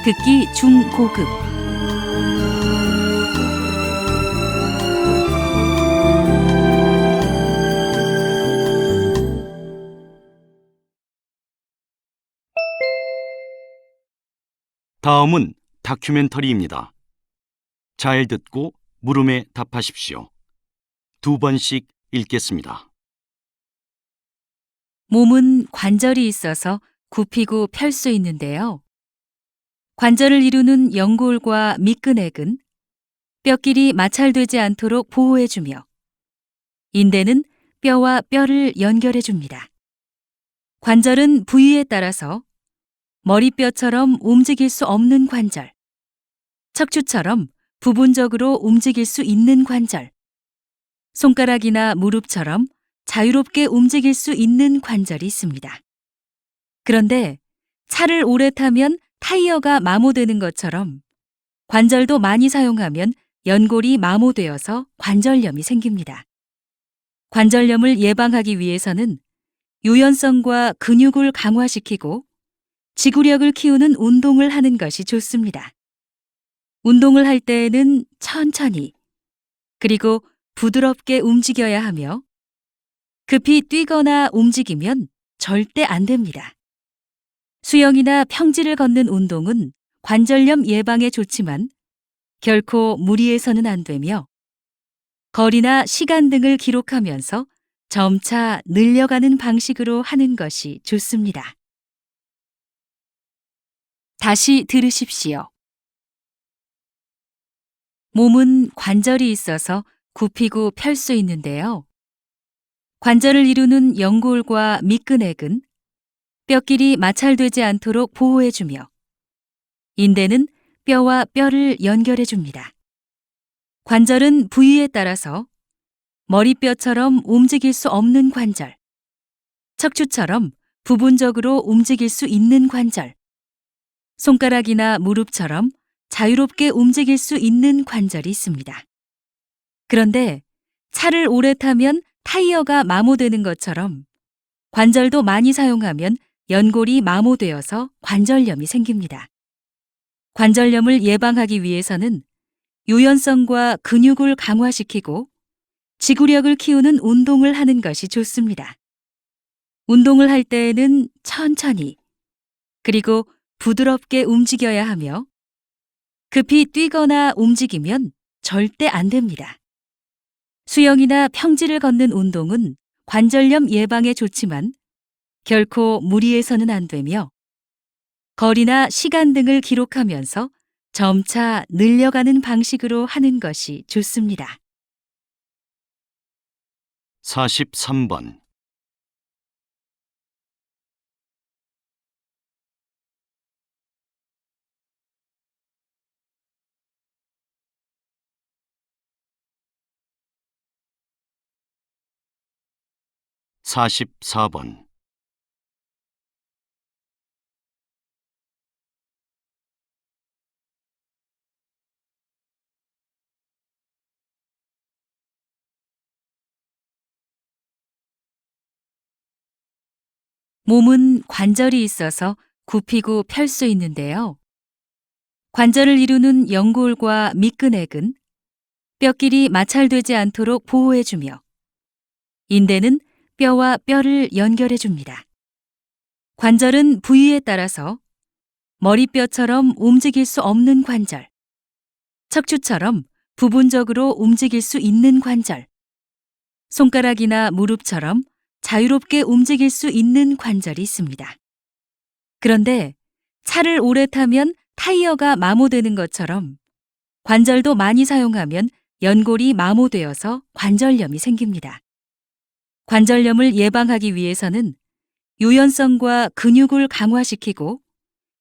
듣기 중고급 다음은 다큐멘터리입니다. 잘 듣고 물음에 답하십시오. 2번씩 읽겠습니다. 몸은 관절이 있어서 굽히고 펼 수 있는데요. 관절을 이루는 연골과 밑근액은 뼈끼리 마찰되지 않도록 보호해주며 인대는 뼈와 뼈를 연결해줍니다. 관절은 부위에 따라서 머리뼈처럼 움직일 수 없는 관절, 척추처럼 부분적으로 움직일 수 있는 관절, 손가락이나 무릎처럼 자유롭게 움직일 수 있는 관절이 있습니다. 그런데 차를 오래 타면 타이어가 마모되는 것처럼 관절도 많이 사용하면 연골이 마모되어서 관절염이 생깁니다. 관절염을 예방하기 위해서는 유연성과 근육을 강화시키고 지구력을 키우는 운동을 하는 것이 좋습니다. 운동을 할 때에는 천천히 그리고 부드럽게 움직여야 하며 급히 뛰거나 움직이면 절대 안 됩니다. 수영이나 평지를 걷는 운동은 관절염 예방에 좋지만 결코 무리해서는 안 되며 거리나 시간 등을 기록하면서 점차 늘려가는 방식으로 하는 것이 좋습니다. 다시 들으십시오. 몸은 관절이 있어서 굽히고 펼 수 있는데요. 관절을 이루는 연골과 밑근액은 뼈끼리 마찰되지 않도록 보호해주며 인대는 뼈와 뼈를 연결해줍니다. 관절은 부위에 따라서 머리뼈처럼 움직일 수 없는 관절, 척추처럼 부분적으로 움직일 수 있는 관절, 손가락이나 무릎처럼 자유롭게 움직일 수 있는 관절이 있습니다. 그런데 차를 오래 타면 타이어가 마모되는 것처럼 관절도 많이 사용하면 연골이 마모되어서 관절염이 생깁니다. 관절염을 예방하기 위해서는 유연성과 근육을 강화시키고 지구력을 키우는 운동을 하는 것이 좋습니다. 운동을 할 때에는 천천히 그리고 부드럽게 움직여야 하며 급히 뛰거나 움직이면 절대 안 됩니다. 수영이나 평지를 걷는 운동은 관절염 예방에 좋지만 결코 무리해서는 안 되며 거리나 시간 등을 기록하면서 점차 늘려가는 방식으로 하는 것이 좋습니다. 43번. (44번) 몸은 관절이 있어서 굽히고 펼 수 있는데요. 관절을 이루는 연골과 밑근액은 뼈끼리 마찰되지 않도록 보호해주며 인대는 뼈와 뼈를 연결해줍니다. 관절은 부위에 따라서 머리뼈처럼 움직일 수 없는 관절, 척추처럼 부분적으로 움직일 수 있는 관절, 손가락이나 무릎처럼 자유롭게 움직일 수 있는 관절이 있습니다. 그런데 차를 오래 타면 타이어가 마모되는 것처럼 관절도 많이 사용하면 연골이 마모되어서 관절염이 생깁니다. 관절염을 예방하기 위해서는 유연성과 근육을 강화시키고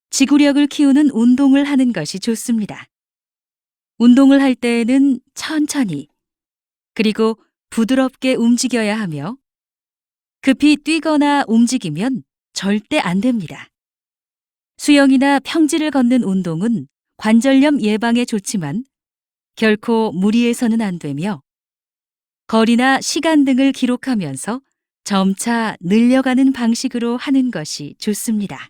지구력을 키우는 운동을 하는 것이 좋습니다. 운동을 할 때에는 천천히 그리고 부드럽게 움직여야 하며 급히 뛰거나 움직이면 절대 안 됩니다. 수영이나 평지를 걷는 운동은 관절염 예방에 좋지만 결코 무리해서는 안 되며 거리나 시간 등을 기록하면서 점차 늘려가는 방식으로 하는 것이 좋습니다.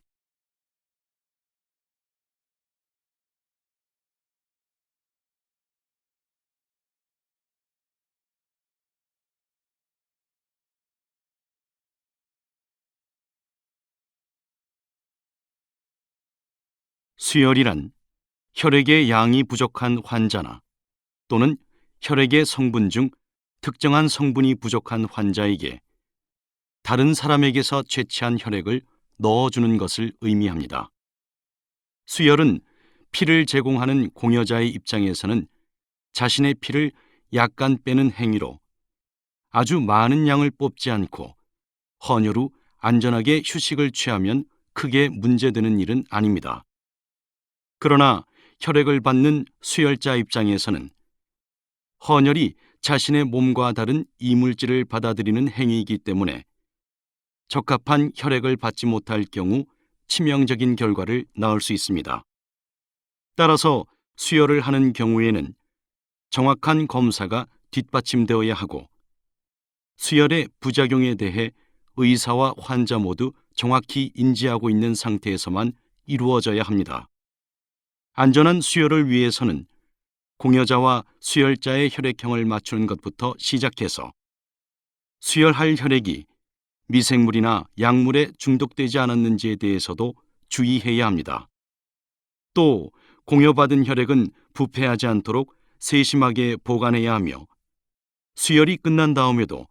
수혈이란 혈액의 양이 부족한 환자나 또는 혈액의 성분 중 특정한 성분이 부족한 환자에게 다른 사람에게서 채취한 혈액을 넣어주는 것을 의미합니다. 수혈은 피를 제공하는 공여자의 입장에서는 자신의 피를 약간 빼는 행위로 아주 많은 양을 뽑지 않고 헌혈 후 안전하게 휴식을 취하면 크게 문제되는 일은 아닙니다. 그러나 혈액을 받는 수혈자 입장에서는 헌혈이 자신의 몸과 다른 이물질을 받아들이는 행위이기 때문에 적합한 혈액을 받지 못할 경우 치명적인 결과를 낳을 수 있습니다. 따라서 수혈을 하는 경우에는 정확한 검사가 뒷받침되어야 하고 수혈의 부작용에 대해 의사와 환자 모두 정확히 인지하고 있는 상태에서만 이루어져야 합니다. 안전한 수혈을 위해서는 공여자와 수혈자의 혈액형을 맞추는 것부터 시작해서 수혈할 혈액이 미생물이나 약물에 중독되지 않았는지에 대해서도 주의해야 합니다. 또 공여받은 혈액은 부패하지 않도록 세심하게 보관해야 하며 수혈이 끝난 다음에도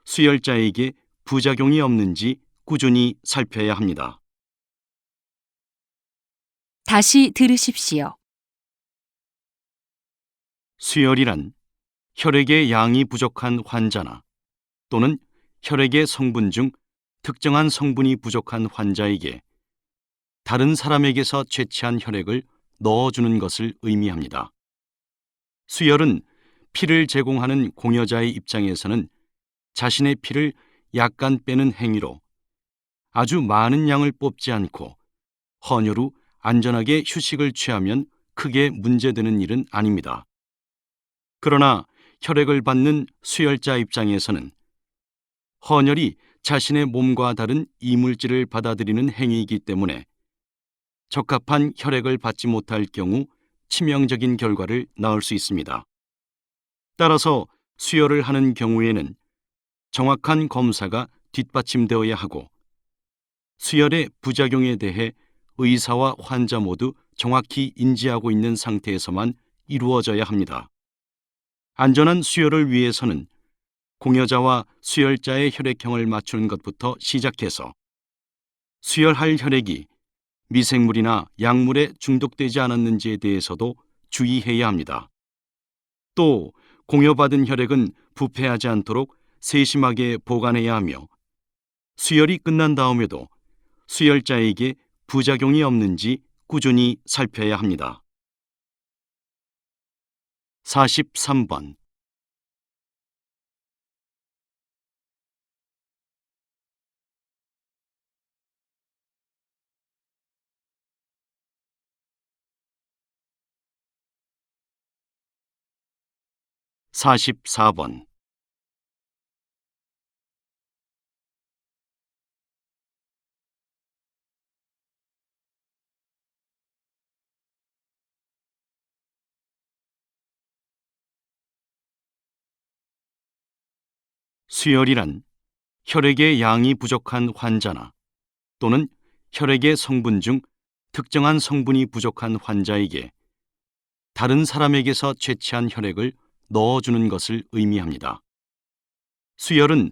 수혈자에게 부작용이 없는지 꾸준히 살펴야 합니다. 다시 들으십시오. 수혈이란 혈액의 양이 부족한 환자나 또는 혈액의 성분 중 특정한 성분이 부족한 환자에게 다른 사람에게서 채취한 혈액을 넣어주는 것을 의미합니다. 수혈은 피를 제공하는 공여자의 입장에서는 자신의 피를 약간 빼는 행위로 아주 많은 양을 뽑지 않고 헌혈 후 안전하게 휴식을 취하면 크게 문제되는 일은 아닙니다. 그러나 혈액을 받는 수혈자 입장에서는 헌혈이 자신의 몸과 다른 이물질을 받아들이는 행위이기 때문에 적합한 혈액을 받지 못할 경우 치명적인 결과를 낳을 수 있습니다. 따라서 수혈을 하는 경우에는 정확한 검사가 뒷받침되어야 하고 수혈의 부작용에 대해 의사와 환자 모두 정확히 인지하고 있는 상태에서만 이루어져야 합니다. 안전한 수혈을 위해서는 공여자와 수혈자의 혈액형을 맞추는 것부터 시작해서 수혈할 혈액이 미생물이나 약물에 중독되지 않았는지에 대해서도 주의해야 합니다. 또 공여받은 혈액은 부패하지 않도록 세심하게 보관해야 하며 수혈이 끝난 다음에도 수혈자에게 부작용이 없는지 꾸준히 살펴야 합니다. 43번. (44번) 수혈이란 혈액의 양이 부족한 환자나 또는 혈액의 성분 중 특정한 성분이 부족한 환자에게 다른 사람에게서 채취한 혈액을 넣어주는 것을 의미합니다. 수혈은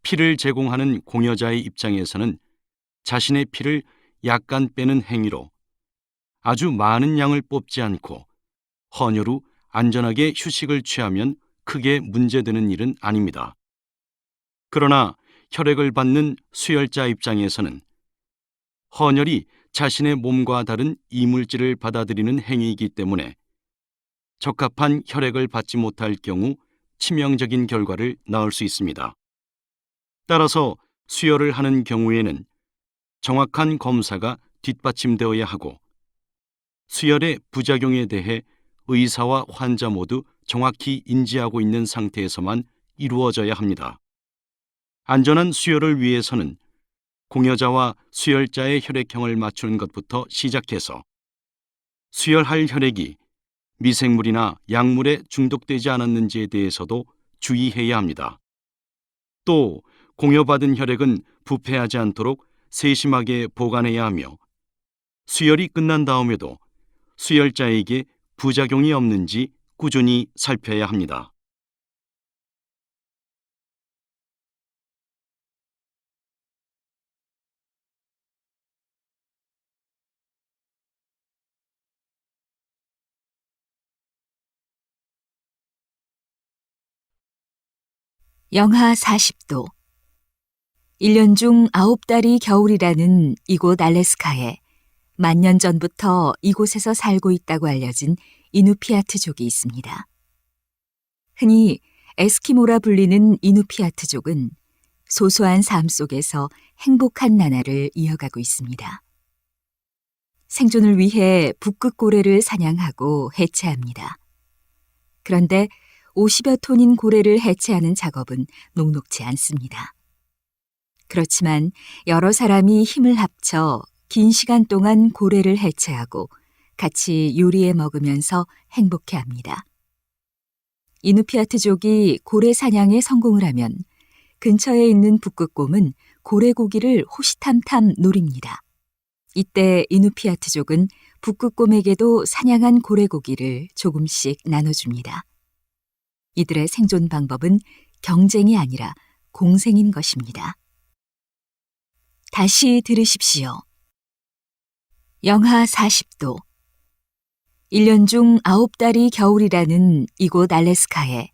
피를 제공하는 공여자의 입장에서는 자신의 피를 약간 빼는 행위로 아주 많은 양을 뽑지 않고 헌혈 후 안전하게 휴식을 취하면 크게 문제되는 일은 아닙니다. 그러나 혈액을 받는 수혈자 입장에서는 헌혈이 자신의 몸과 다른 이물질을 받아들이는 행위이기 때문에 적합한 혈액을 받지 못할 경우 치명적인 결과를 낳을 수 있습니다. 따라서 수혈을 하는 경우에는 정확한 검사가 뒷받침되어야 하고 수혈의 부작용에 대해 의사와 환자 모두 정확히 인지하고 있는 상태에서만 이루어져야 합니다. 안전한 수혈을 위해서는 공여자와 수혈자의 혈액형을 맞추는 것부터 시작해서 수혈할 혈액이 미생물이나 약물에 중독되지 않았는지에 대해서도 주의해야 합니다. 또 공여받은 혈액은 부패하지 않도록 세심하게 보관해야 하며 수혈이 끝난 다음에도 수혈자에게 부작용이 없는지 꾸준히 살펴야 합니다. 영하 40도. 1년 중 9달이 겨울이라는 이곳 알래스카에 만년 전부터 이곳에서 살고 있다고 알려진 이누피아트족이 있습니다. 흔히 에스키모라 불리는 이누피아트족은 소소한 삶 속에서 행복한 나날을 이어가고 있습니다. 생존을 위해 북극 고래를 사냥하고 해체합니다. 그런데 50여 톤인 고래를 해체하는 작업은 녹록지 않습니다. 그렇지만 여러 사람이 힘을 합쳐 긴 시간 동안 고래를 해체하고 같이 요리해 먹으면서 행복해합니다. 이누피아트족이 고래 사냥에 성공을 하면 근처에 있는 북극곰은 고래고기를 호시탐탐 노립니다. 이때 이누피아트족은 북극곰에게도 사냥한 고래고기를 조금씩 나눠줍니다. 이들의 생존 방법은 경쟁이 아니라 공생인 것입니다. 다시 들으십시오. 영하 40도. 1년 중 9달이 겨울이라는 이곳 알래스카에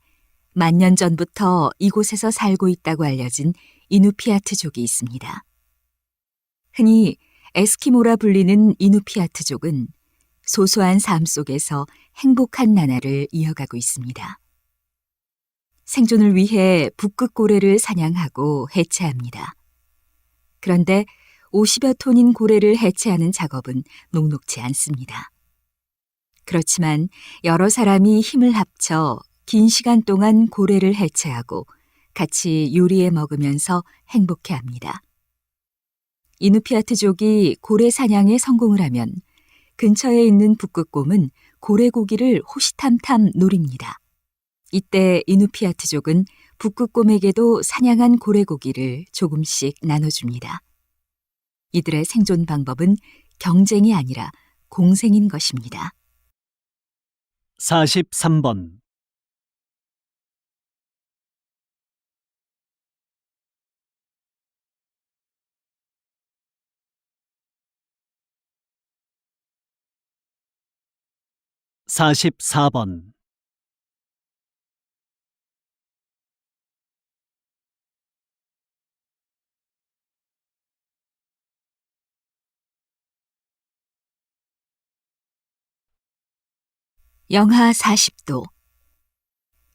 만년 전부터 이곳에서 살고 있다고 알려진 이누피아트족이 있습니다. 흔히 에스키모라 불리는 이누피아트족은 소소한 삶 속에서 행복한 나날을 이어가고 있습니다. 생존을 위해 북극 고래를 사냥하고 해체합니다. 그런데 50여 톤인 고래를 해체하는 작업은 녹록지 않습니다. 그렇지만 여러 사람이 힘을 합쳐 긴 시간 동안 고래를 해체하고 같이 요리해 먹으면서 행복해합니다. 이누피아트족이 고래 사냥에 성공을 하면 근처에 있는 북극곰은 고래고기를 호시탐탐 노립니다. 이때 이누피아트족은 북극곰에게도 사냥한 고래고기를 조금씩 나눠줍니다. 이들의 생존 방법은 경쟁이 아니라 공생인 것입니다. 43번 44번 영하 40도.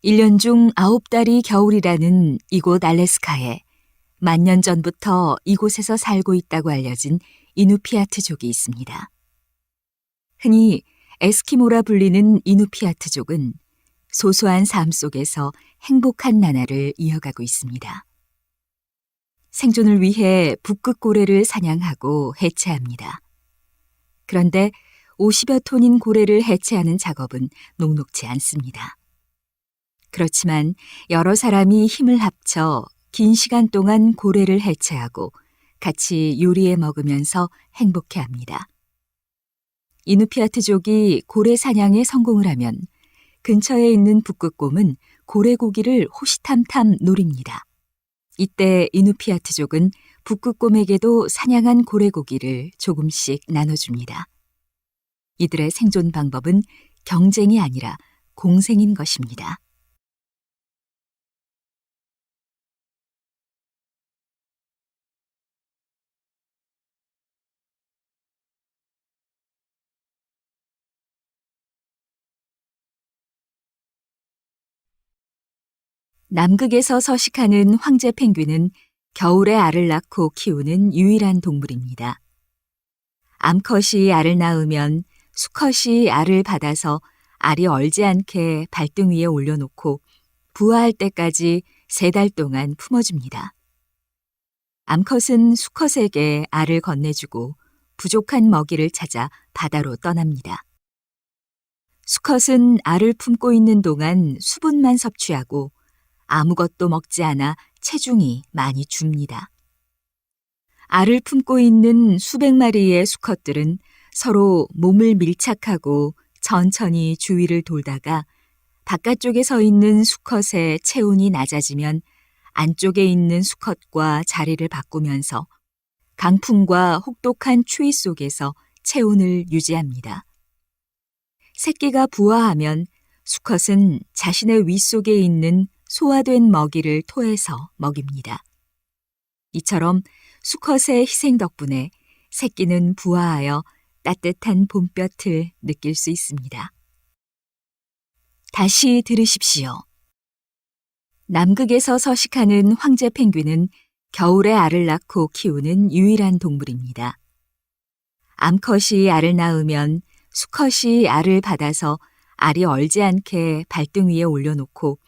1년 중 9달이 겨울이라는 이곳 알래스카에 만년 전부터 이곳에서 살고 있다고 알려진 이누피아트족이 있습니다. 흔히 에스키모라 불리는 이누피아트족은 소소한 삶 속에서 행복한 나날을 이어가고 있습니다. 생존을 위해 북극 고래를 사냥하고 해체합니다. 그런데 50여 톤인 고래를 해체하는 작업은 녹록지 않습니다. 그렇지만 여러 사람이 힘을 합쳐 긴 시간 동안 고래를 해체하고 같이 요리해 먹으면서 행복해합니다. 이누피아트족이 고래 사냥에 성공을 하면 근처에 있는 북극곰은 고래고기를 호시탐탐 노립니다. 이때 이누피아트족은 북극곰에게도 사냥한 고래고기를 조금씩 나눠줍니다. 이들의 생존 방법은 경쟁이 아니라 공생인 것입니다. 남극에서 서식하는 황제 펭귄은 겨울에 알을 낳고 키우는 유일한 동물입니다. 암컷이 알을 낳으면 수컷이 알을 받아서 알이 얼지 않게 발등 위에 올려놓고 부화할 때까지 3달 동안 품어줍니다. 암컷은 수컷에게 알을 건네주고 부족한 먹이를 찾아 바다로 떠납니다. 수컷은 알을 품고 있는 동안 수분만 섭취하고 아무것도 먹지 않아 체중이 많이 줍니다. 알을 품고 있는 수백 마리의 수컷들은 서로 몸을 밀착하고 천천히 주위를 돌다가 바깥쪽에 서 있는 수컷의 체온이 낮아지면 안쪽에 있는 수컷과 자리를 바꾸면서 강풍과 혹독한 추위 속에서 체온을 유지합니다. 새끼가 부화하면 수컷은 자신의 윗속에 있는 소화된 먹이를 토해서 먹입니다. 이처럼 수컷의 희생 덕분에 새끼는 부화하여 따뜻한 봄볕을 느낄 수 있습니다. 다시 들으십시오. 남극에서 서식하는 황제 펭귄은 겨울에 알을 낳고 키우는 유일한 동물입니다. 암컷이 알을 낳으면 수컷이 알을 받아서 알이 얼지 않게 발등 위에 올려놓고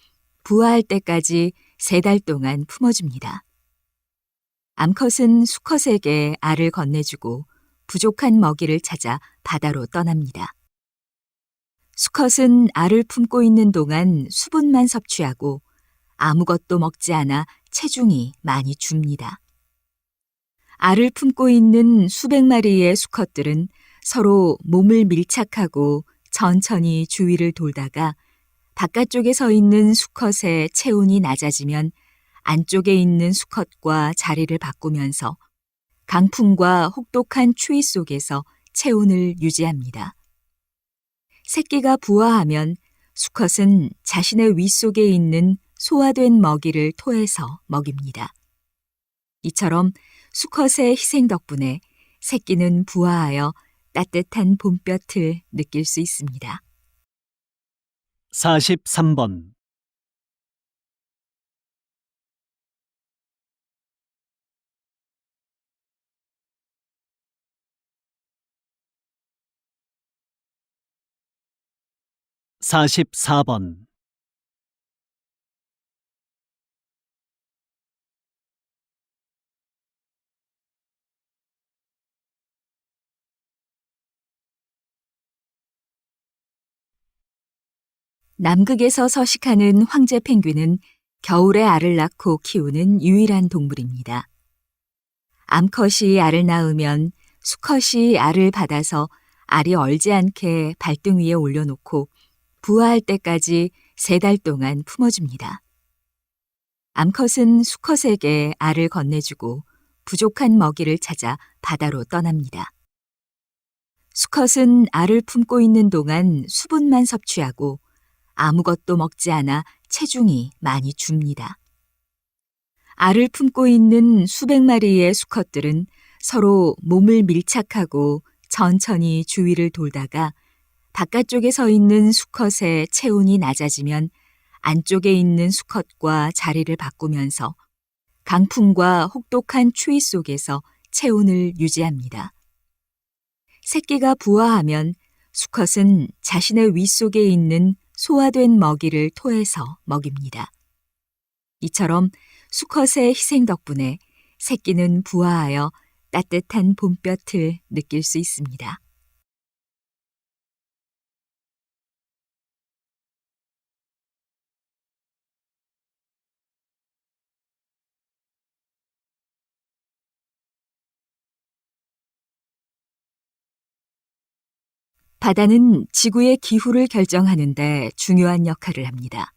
부화할 때까지 3달 동안 품어줍니다. 암컷은 수컷에게 알을 건네주고 부족한 먹이를 찾아 바다로 떠납니다. 수컷은 알을 품고 있는 동안 수분만 섭취하고 아무것도 먹지 않아 체중이 많이 줍니다. 알을 품고 있는 수백 마리의 수컷들은 서로 몸을 밀착하고 천천히 주위를 돌다가 바깥쪽에 서 있는 수컷의 체온이 낮아지면 안쪽에 있는 수컷과 자리를 바꾸면서 강풍과 혹독한 추위 속에서 체온을 유지합니다. 새끼가 부화하면 수컷은 자신의 윗속에 있는 소화된 먹이를 토해서 먹입니다. 이처럼 수컷의 희생 덕분에 새끼는 부화하여 따뜻한 봄볕을 느낄 수 있습니다. 43번 44번 남극에서 서식하는 황제 펭귄은 겨울에 알을 낳고 키우는 유일한 동물입니다. 암컷이 알을 낳으면 수컷이 알을 받아서 알이 얼지 않게 발등 위에 올려놓고 부화할 때까지 3달 동안 품어줍니다. 암컷은 수컷에게 알을 건네주고 부족한 먹이를 찾아 바다로 떠납니다. 수컷은 알을 품고 있는 동안 수분만 섭취하고 아무것도 먹지 않아 체중이 많이 줍니다. 알을 품고 있는 수백 마리의 수컷들은 서로 몸을 밀착하고 천천히 주위를 돌다가 바깥쪽에 서 있는 수컷의 체온이 낮아지면 안쪽에 있는 수컷과 자리를 바꾸면서 강풍과 혹독한 추위 속에서 체온을 유지합니다. 새끼가 부화하면 수컷은 자신의 윗속에 있는 소화된 먹이를 토해서 먹입니다. 이처럼 수컷의 희생 덕분에 새끼는 부화하여 따뜻한 봄볕을 느낄 수 있습니다. 바다는 지구의 기후를 결정하는 데 중요한 역할을 합니다.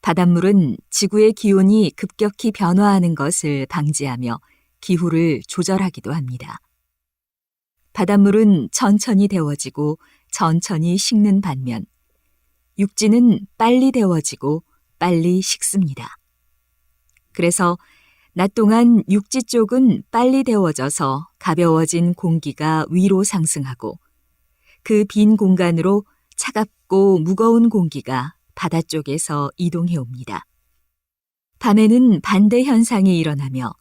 바닷물은 지구의 기온이 급격히 변화하는 것을 방지하며 기후를 조절하기도 합니다. 바닷물은 천천히 데워지고 천천히 식는 반면 육지는 빨리 데워지고 빨리 식습니다. 그래서 낮 동안 육지 쪽은 빨리 데워져서 가벼워진 공기가 위로 상승하고 그 빈 공간으로 차갑고 무거운 공기가 바다 쪽에서 이동해 옵니다. 밤에는 반대 현상이 일어나며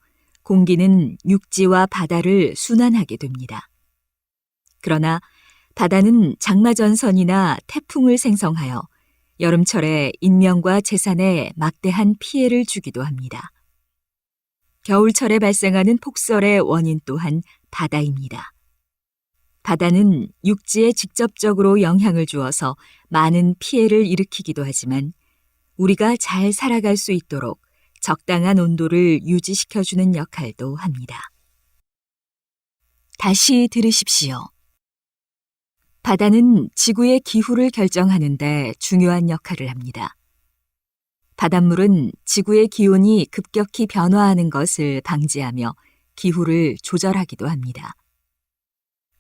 공기는 육지와 바다를 순환하게 됩니다. 그러나 바다는 장마전선이나 태풍을 생성하여 여름철에 인명과 재산에 막대한 피해를 주기도 합니다. 겨울철에 발생하는 폭설의 원인 또한 바다입니다. 바다는 육지에 직접적으로 영향을 주어서 많은 피해를 일으키기도 하지만 우리가 잘 살아갈 수 있도록 적당한 온도를 유지시켜주는 역할도 합니다. 다시 들으십시오. 바다는 지구의 기후를 결정하는 데 중요한 역할을 합니다. 바닷물은 지구의 기온이 급격히 변화하는 것을 방지하며 기후를 조절하기도 합니다.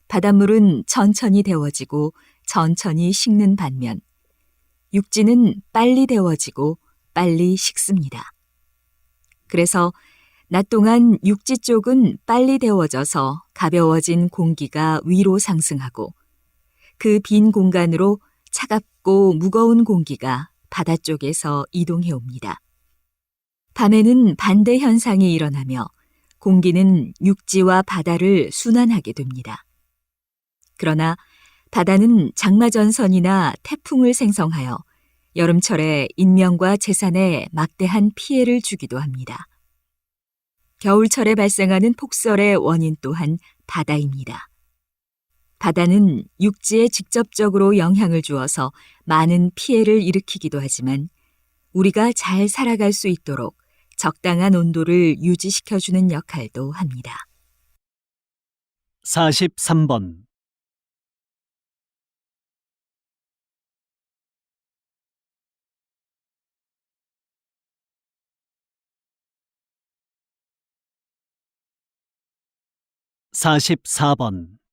바닷물은 천천히 데워지고 천천히 식는 반면 육지는 빨리 데워지고 빨리 식습니다. 그래서 낮 동안 육지 쪽은 빨리 데워져서 가벼워진 공기가 위로 상승하고 그 빈 공간으로 차갑고 무거운 공기가 바다 쪽에서 이동해 옵니다. 밤에는 반대 현상이 일어나며 공기는 육지와 바다를 순환하게 됩니다. 그러나 바다는 장마전선이나 태풍을 생성하여 여름철에 인명과 재산에 막대한 피해를 주기도 합니다. 겨울철에 발생하는 폭설의 원인 또한 바다입니다. 바다는 육지에 직접적으로 영향을 주어서 많은 피해를 일으키기도 하지만 우리가 잘 살아갈 수 있도록 적당한 온도를 유지시켜주는 역할도 합니다. 43번 44번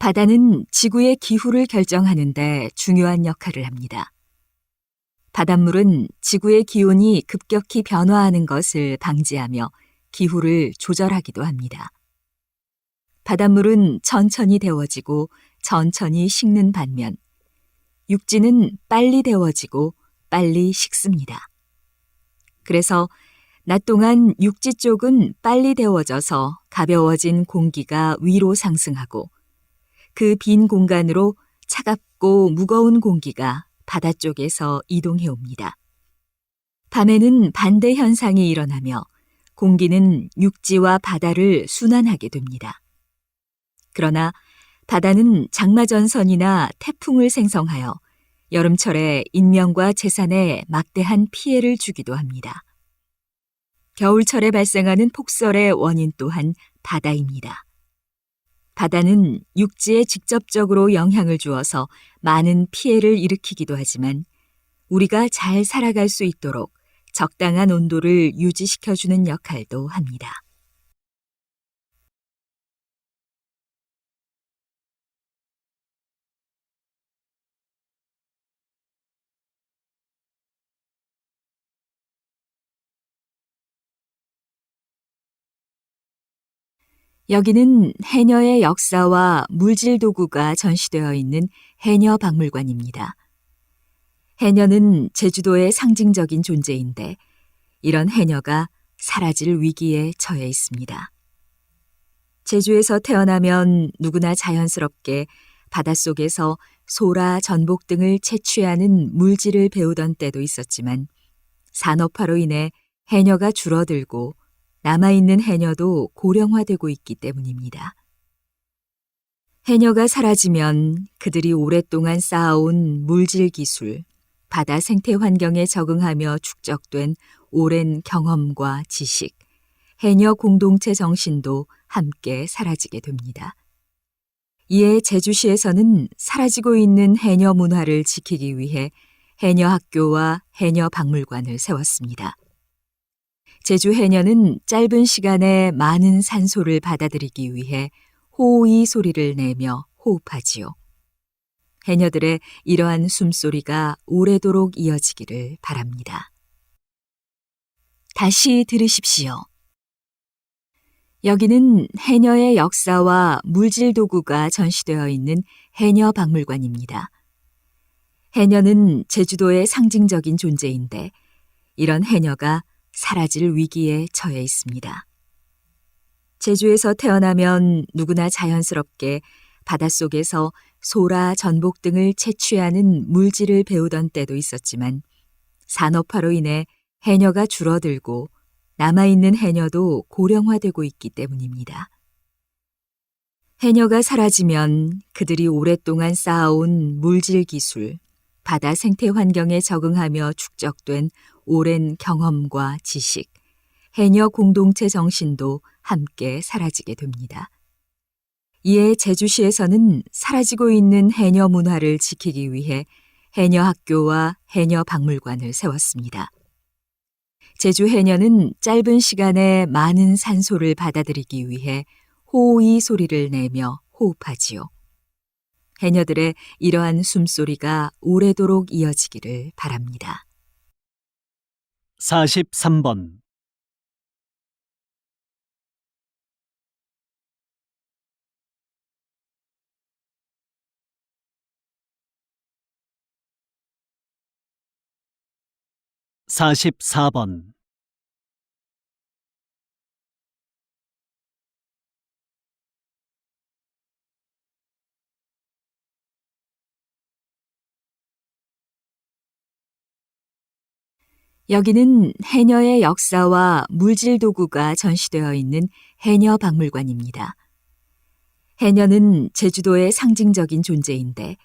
바다는 지구의 기후를 결정하는 데 중요한 역할을 합니다. 바닷물은 지구의 기온이 급격히 변화하는 것을 방지하며 기후를 조절하기도 합니다. 바닷물은 천천히 데워지고 천천히 식는 반면 육지는 빨리 데워지고 빨리 식습니다. 그래서 낮 동안 육지 쪽은 빨리 데워져서 가벼워진 공기가 위로 상승하고 그 빈 공간으로 차갑고 무거운 공기가 바다 쪽에서 이동해 옵니다. 밤에는 반대 현상이 일어나며 공기는 육지와 바다를 순환하게 됩니다. 그러나 바다는 장마전선이나 태풍을 생성하여 여름철에 인명과 재산에 막대한 피해를 주기도 합니다. 겨울철에 발생하는 폭설의 원인 또한 바다입니다. 바다는 육지에 직접적으로 영향을 주어서 많은 피해를 일으키기도 하지만 우리가 잘 살아갈 수 있도록 적당한 온도를 유지시켜주는 역할도 합니다. 여기는 해녀의 역사와 물질 도구가 전시되어 있는 해녀 박물관입니다. 해녀는 제주도의 상징적인 존재인데 이런 해녀가 사라질 위기에 처해 있습니다. 제주에서 태어나면 누구나 자연스럽게 바닷속에서 소라, 전복 등을 채취하는 물질을 배우던 때도 있었지만 산업화로 인해 해녀가 줄어들고 남아있는 해녀도 고령화되고 있기 때문입니다. 해녀가 사라지면 그들이 오랫동안 쌓아온 물질 기술, 바다 생태 환경에 적응하며 축적된 오랜 경험과 지식, 해녀 공동체 정신도 함께 사라지게 됩니다. 이에 제주시에서는 사라지고 있는 해녀 문화를 지키기 위해 해녀 학교와 해녀 박물관을 세웠습니다. 제주 해녀는 짧은 시간에 많은 산소를 받아들이기 위해 호의 소리를 내며 호흡하지요. 해녀들의 이러한 숨소리가 오래도록 이어지기를 바랍니다. 다시 들으십시오. 여기는 해녀의 역사와 물질 도구가 전시되어 있는 해녀 박물관입니다. 해녀는 제주도의 상징적인 존재인데 이런 해녀가 사라질 위기에 처해 있습니다. 제주에서 태어나면 누구나 자연스럽게 바닷속에서 소라, 전복 등을 채취하는 물질을 배우던 때도 있었지만 산업화로 인해 해녀가 줄어들고 남아있는 해녀도 고령화되고 있기 때문입니다. 해녀가 사라지면 그들이 오랫동안 쌓아온 물질 기술, 바다 생태 환경에 적응하며 축적된 오랜 경험과 지식, 해녀 공동체 정신도 함께 사라지게 됩니다. 이에 제주시에서는 사라지고 있는 해녀 문화를 지키기 위해 해녀 학교와 해녀 박물관을 세웠습니다. 제주 해녀는 짧은 시간에 많은 산소를 받아들이기 위해 호의 소리를 내며 호흡하지요. 해녀들의 이러한 숨소리가 오래도록 이어지기를 바랍니다. 43번 44번 여기는 해녀의 역사와 물질 도구가 전시되어 있는 해녀 박물관입니다. 해녀는 제주도의 상징적인 존재인데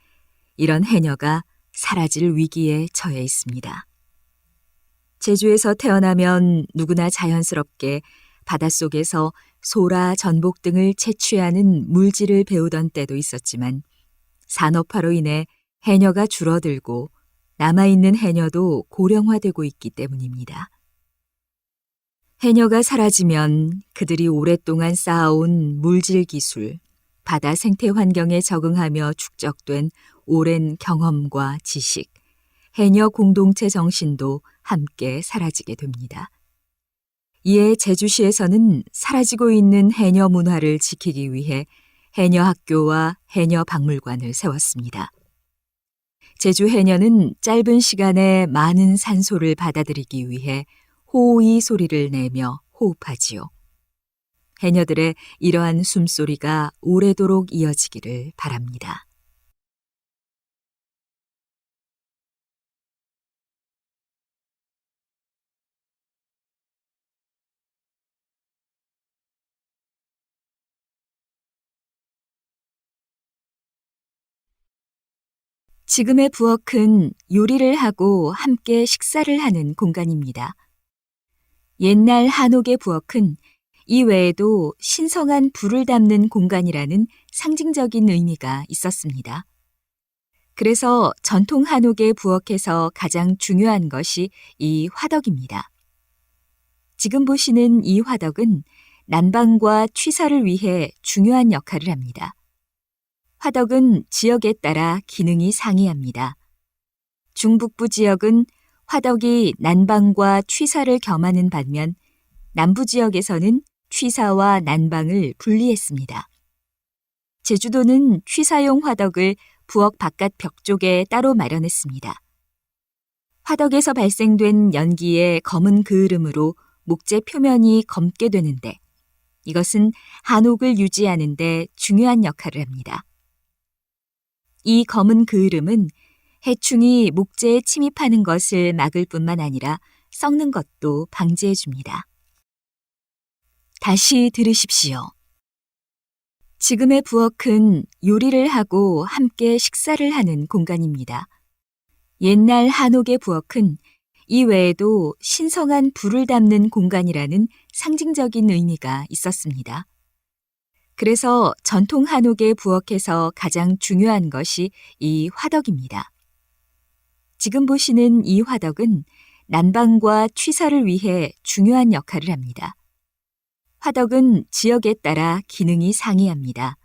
이런 해녀가 사라질 위기에 처해 있습니다. 제주에서 태어나면 누구나 자연스럽게 바닷속에서 소라, 전복 등을 채취하는 물질을 배우던 때도 있었지만 산업화로 인해 해녀가 줄어들고 남아있는 해녀도 고령화되고 있기 때문입니다. 해녀가 사라지면 그들이 오랫동안 쌓아온 물질 기술, 바다 생태 환경에 적응하며 축적된 오랜 경험과 지식, 해녀 공동체 정신도 함께 사라지게 됩니다. 이에 제주시에서는 사라지고 있는 해녀 문화를 지키기 위해 해녀 학교와 해녀 박물관을 세웠습니다. 제주 해녀는 짧은 시간에 많은 산소를 받아들이기 위해 호의 소리를 내며 호흡하지요. 해녀들의 이러한 숨소리가 오래도록 이어지기를 바랍니다. '지금의 부엌은 요리를 하고 함께 식사를 하는 공간입니다. 옛날 한옥의 부엌은 이 외에도 신성한 불을 담는 공간이라는 상징적인 의미가 있었습니다. 그래서 전통 한옥의 부엌에서 가장 중요한 것이 이 화덕입니다. 지금 보시는 이 화덕은 난방과 취사를 위해 중요한 역할을 합니다. 화덕은 지역에 따라 기능이 상이합니다. 중북부 지역은 화덕이 난방과 취사를 겸하는 반면 남부 지역에서는 취사와 난방을 분리했습니다. 제주도는 취사용 화덕을 부엌 바깥 벽 쪽에 따로 마련했습니다. 화덕에서 발생된 연기의 검은 그을음으로 목재 표면이 검게 되는데 이것은 한옥을 유지하는 데 중요한 역할을 합니다. 이 검은 그을음은 해충이 목재에 침입하는 것을 막을 뿐만 아니라 썩는 것도 방지해 줍니다. 다시 들으십시오. 지금의 부엌은 요리를 하고 함께 식사를 하는 공간입니다. 옛날 한옥의 부엌은 이 외에도 신성한 불을 담는 공간이라는 상징적인 의미가 있었습니다. 그래서 전통 한옥의 부엌에서 가장 중요한 것이 이 화덕입니다. 지금 보시는 이 화덕은 난방과 취사를 위해 중요한 역할을 합니다. 화덕은 지역에 따라 기능이 상이합니다.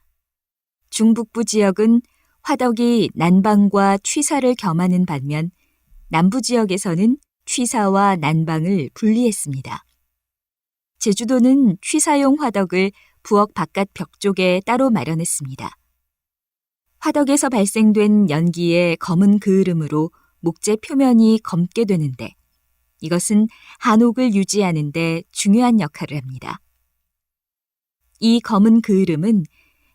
중북부 지역은 화덕이 난방과 취사를 겸하는 반면 남부 지역에서는 취사와 난방을 분리했습니다. 제주도는 취사용 화덕을 부엌 바깥 벽 쪽에 따로 마련했습니다. 화덕에서 발생된 연기의 검은 그을음으로 목재 표면이 검게 되는데 이것은 한옥을 유지하는 데 중요한 역할을 합니다. 이 검은 그을음은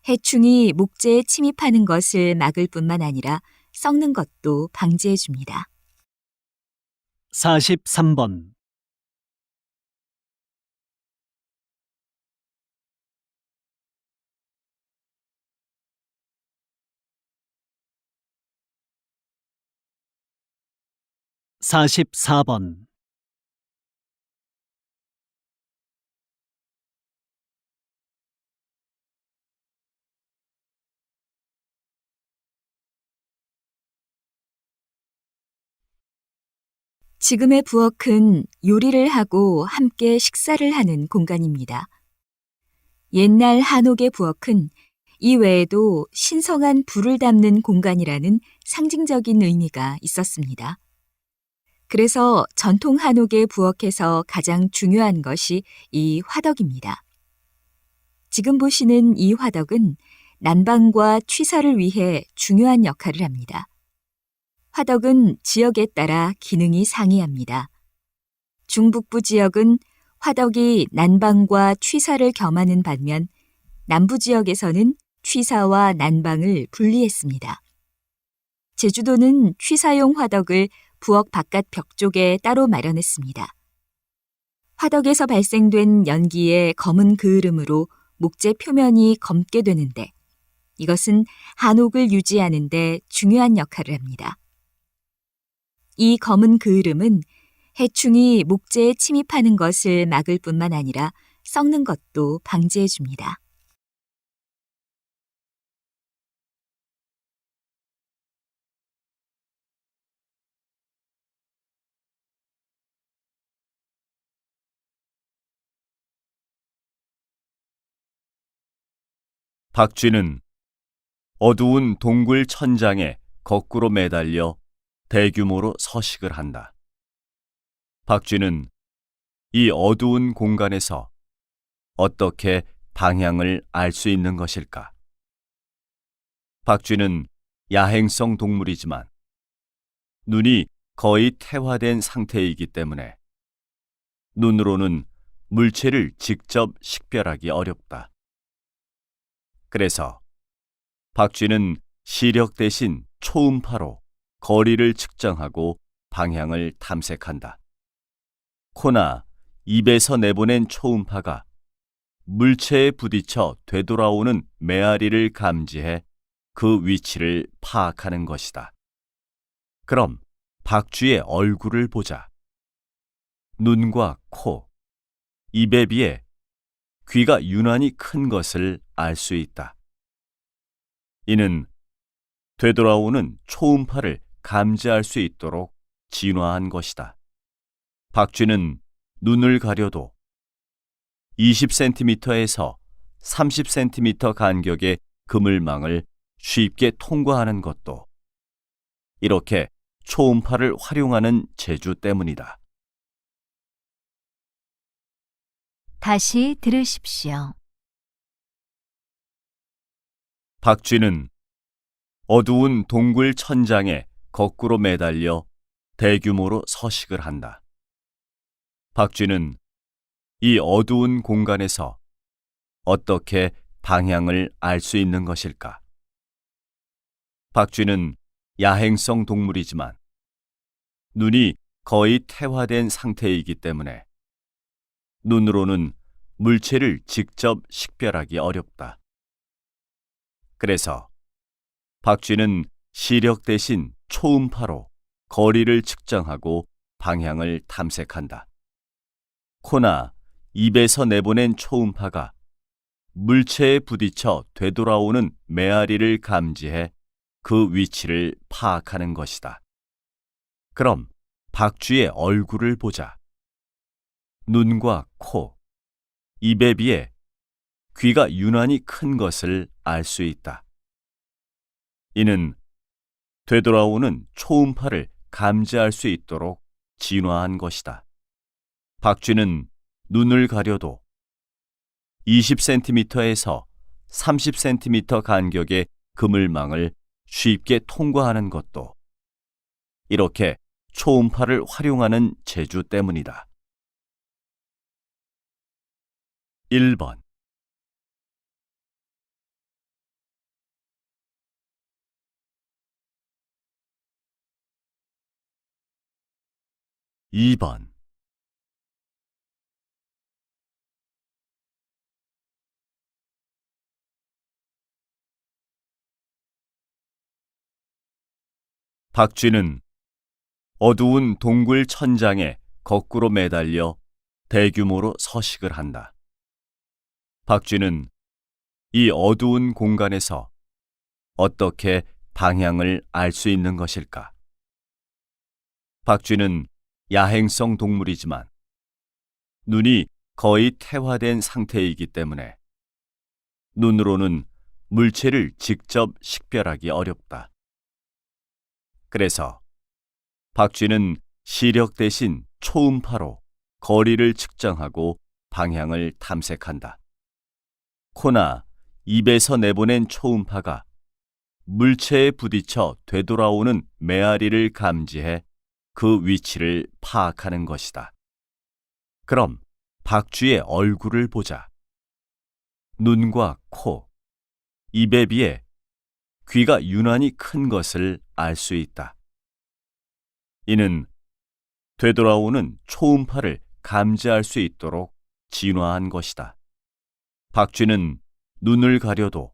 해충이 목재에 침입하는 것을 막을 뿐만 아니라 썩는 것도 방지해 줍니다. 43번 44번 지금의 부엌은 요리를 하고 함께 식사를 하는 공간입니다. 옛날 한옥의 부엌은 이 외에도 신성한 불을 담는 공간이라는 상징적인 의미가 있었습니다. 그래서 전통 한옥의 부엌에서 가장 중요한 것이 이 화덕입니다. 지금 보시는 이 화덕은 난방과 취사를 위해 중요한 역할을 합니다. 화덕은 지역에 따라 기능이 상이합니다. 중북부 지역은 화덕이 난방과 취사를 겸하는 반면 남부 지역에서는 취사와 난방을 분리했습니다. 제주도는 취사용 화덕을 부엌 바깥 벽 쪽에 따로 마련했습니다. 화덕에서 발생된 연기의 검은 그을음으로 목재 표면이 검게 되는데 이것은 한옥을 유지하는 데 중요한 역할을 합니다. 이 검은 그을음은 해충이 목재에 침입하는 것을 막을 뿐만 아니라 썩는 것도 방지해 줍니다. 박쥐는 어두운 동굴 천장에 거꾸로 매달려 대규모로 서식을 한다. 박쥐는 이 어두운 공간에서 어떻게 방향을 알 수 있는 것일까? 박쥐는 야행성 동물이지만 눈이 거의 퇴화된 상태이기 때문에 눈으로는 물체를 직접 식별하기 어렵다. 그래서 박쥐는 시력 대신 초음파로 거리를 측정하고 방향을 탐색한다. 코나 입에서 내보낸 초음파가 물체에 부딪혀 되돌아오는 메아리를 감지해 그 위치를 파악하는 것이다. 그럼 박쥐의 얼굴을 보자. 눈과 코, 입에 비해 귀가 유난히 큰 것을 알 수 있다. 이는 되돌아오는 초음파를 감지할 수 있도록 진화한 것이다. 박쥐는 눈을 가려도 20cm에서 30cm 간격의 그물망을 쉽게 통과하는 것도 이렇게 초음파를 활용하는 재주 때문이다. 다시 들으십시오. 박쥐는 어두운 동굴 천장에 거꾸로 매달려 대규모로 서식을 한다. 박쥐는 이 어두운 공간에서 어떻게 방향을 알 수 있는 것일까? 박쥐는 야행성 동물이지만 눈이 거의 퇴화된 상태이기 때문에 눈으로는 물체를 직접 식별하기 어렵다. 그래서 박쥐는 시력 대신 초음파로 거리를 측정하고 방향을 탐색한다. 코나 입에서 내보낸 초음파가 물체에 부딪혀 되돌아오는 메아리를 감지해 그 위치를 파악하는 것이다. 그럼 박쥐의 얼굴을 보자. 눈과 코, 입에 비해 귀가 유난히 큰 것을 알 수 있다. 이는 되돌아오는 초음파를 감지할 수 있도록 진화한 것이다. 박쥐는 눈을 가려도 20cm에서 30cm 간격의 그물망을 쉽게 통과하는 것도 이렇게 초음파를 활용하는 재주 때문이다. 1번 2번 박쥐는 어두운 동굴 천장에 거꾸로 매달려 대규모로 서식을 한다. 박쥐는 이 어두운 공간에서 어떻게 방향을 알 수 있는 것일까? 박쥐는 야행성 동물이지만 눈이 거의 퇴화된 상태이기 때문에 눈으로는 물체를 직접 식별하기 어렵다. 그래서 박쥐는 시력 대신 초음파로 거리를 측정하고 방향을 탐색한다. 코나 입에서 내보낸 초음파가 물체에 부딪혀 되돌아오는 메아리를 감지해 그 위치를 파악하는 것이다. 그럼 박쥐의 얼굴을 보자. 눈과 코, 입에 비해 귀가 유난히 큰 것을 알 수 있다. 이는 되돌아오는 초음파를 감지할 수 있도록 진화한 것이다. 박쥐는 눈을 가려도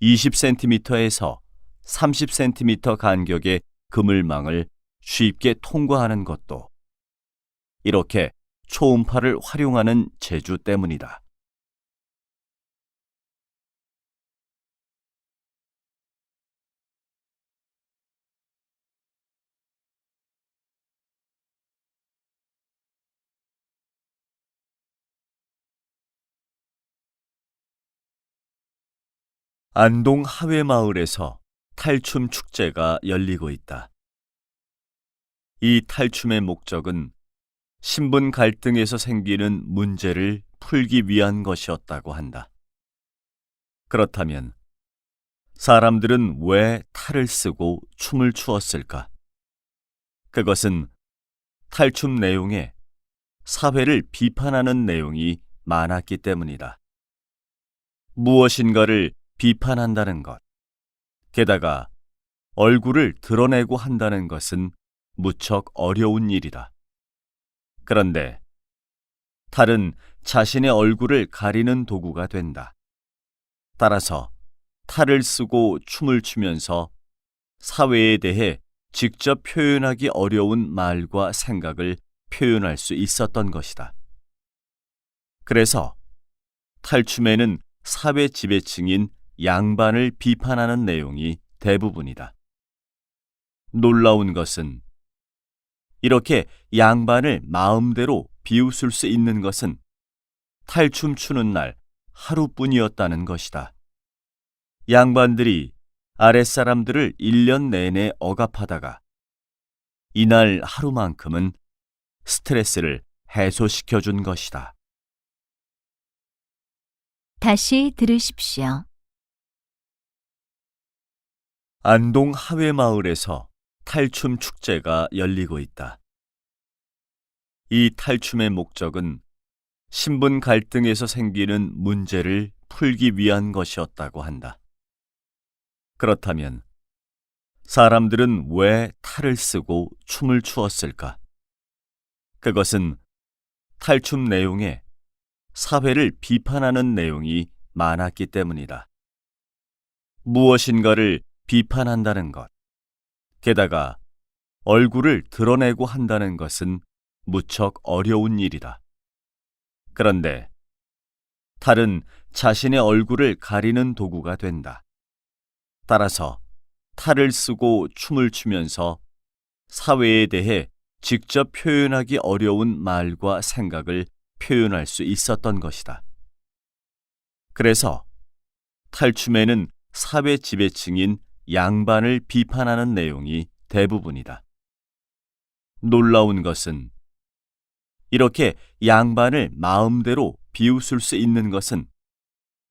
20cm에서 30cm 간격의 그물망을 쉽게 통과하는 것도 이렇게 초음파를 활용하는 재주 때문이다. 안동 하회마을에서 탈춤 축제가 열리고 있다. 이 탈춤의 목적은 신분 갈등에서 생기는 문제를 풀기 위한 것이었다고 한다. 그렇다면 사람들은 왜 탈을 쓰고 춤을 추었을까? 그것은 탈춤 내용에 사회를 비판하는 내용이 많았기 때문이다. 무엇인가를 비판한다는 것, 게다가 얼굴을 드러내고 한다는 것은 무척 어려운 일이다. 그런데 탈은 자신의 얼굴을 가리는 도구가 된다. 따라서 탈을 쓰고 춤을 추면서 사회에 대해 직접 표현하기 어려운 말과 생각을 표현할 수 있었던 것이다. 그래서 탈춤에는 사회 지배층인 양반을 비판하는 내용이 대부분이다. 놀라운 것은 이렇게 양반을 마음대로 비웃을 수 있는 것은 탈춤 추는 날 하루뿐이었다는 것이다. 양반들이 아랫사람들을 1년 내내 억압하다가 이날 하루만큼은 스트레스를 해소시켜준 것이다. 다시 들으십시오. 안동 하회마을에서 탈춤 축제가 열리고 있다. 이 탈춤의 목적은 신분 갈등에서 생기는 문제를 풀기 위한 것이었다고 한다. 그렇다면 사람들은 왜 탈을 쓰고 춤을 추었을까? 그것은 탈춤 내용에 사회를 비판하는 내용이 많았기 때문이다. 무엇인가를 비판한다는 것, 게다가 얼굴을 드러내고 한다는 것은 무척 어려운 일이다. 그런데 탈은 자신의 얼굴을 가리는 도구가 된다. 따라서 탈을 쓰고 춤을 추면서 사회에 대해 직접 표현하기 어려운 말과 생각을 표현할 수 있었던 것이다. 그래서 탈춤에는 사회 지배층인 양반을 비판하는 내용이 대부분이다. 놀라운 것은 이렇게 양반을 마음대로 비웃을 수 있는 것은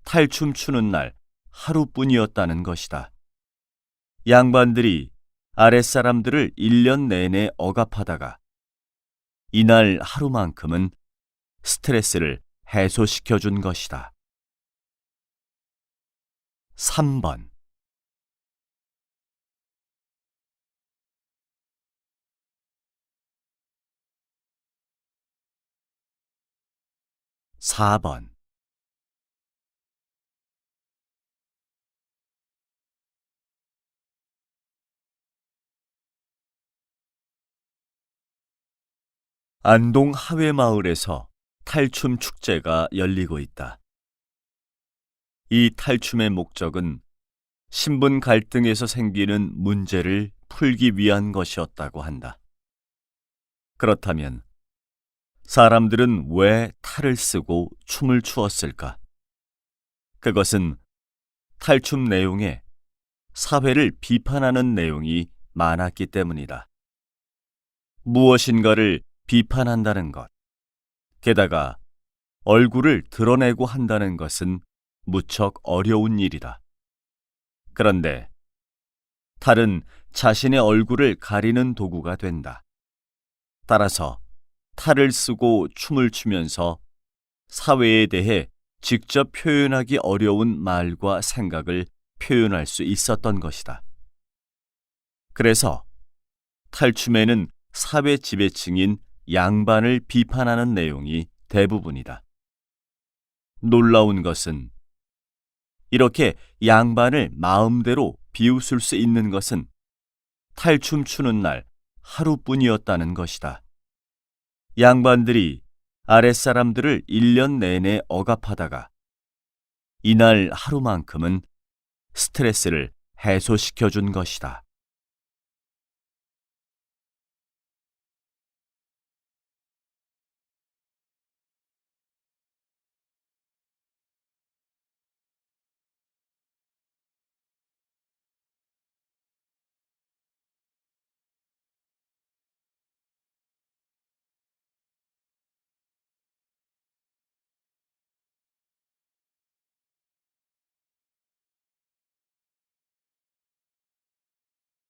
탈춤 추는 날 하루뿐이었다는 것이다. 양반들이 아랫사람들을 1년 내내 억압하다가 이날 하루만큼은 스트레스를 해소시켜준 것이다. 3번 4번 안동 하회마을에서 탈춤 축제가 열리고 있다. 이 탈춤의 목적은 신분 갈등에서 생기는 문제를 풀기 위한 것이었다고 한다. 그렇다면 사람들은 왜 탈을 쓰고 춤을 추었을까? 그것은 탈춤 내용에 사회를 비판하는 내용이 많았기 때문이다. 무엇인가를 비판한다는 것, 게다가 얼굴을 드러내고 한다는 것은 무척 어려운 일이다. 그런데 탈은 자신의 얼굴을 가리는 도구가 된다. 따라서 탈을 쓰고 춤을 추면서 사회에 대해 직접 표현하기 어려운 말과 생각을 표현할 수 있었던 것이다. 그래서 탈춤에는 사회 지배층인 양반을 비판하는 내용이 대부분이다. 놀라운 것은 이렇게 양반을 마음대로 비웃을 수 있는 것은 탈춤 추는 날 하루뿐이었다는 것이다. 양반들이 아랫사람들을 1년 내내 억압하다가 이날 하루만큼은 스트레스를 해소시켜 준 것이다.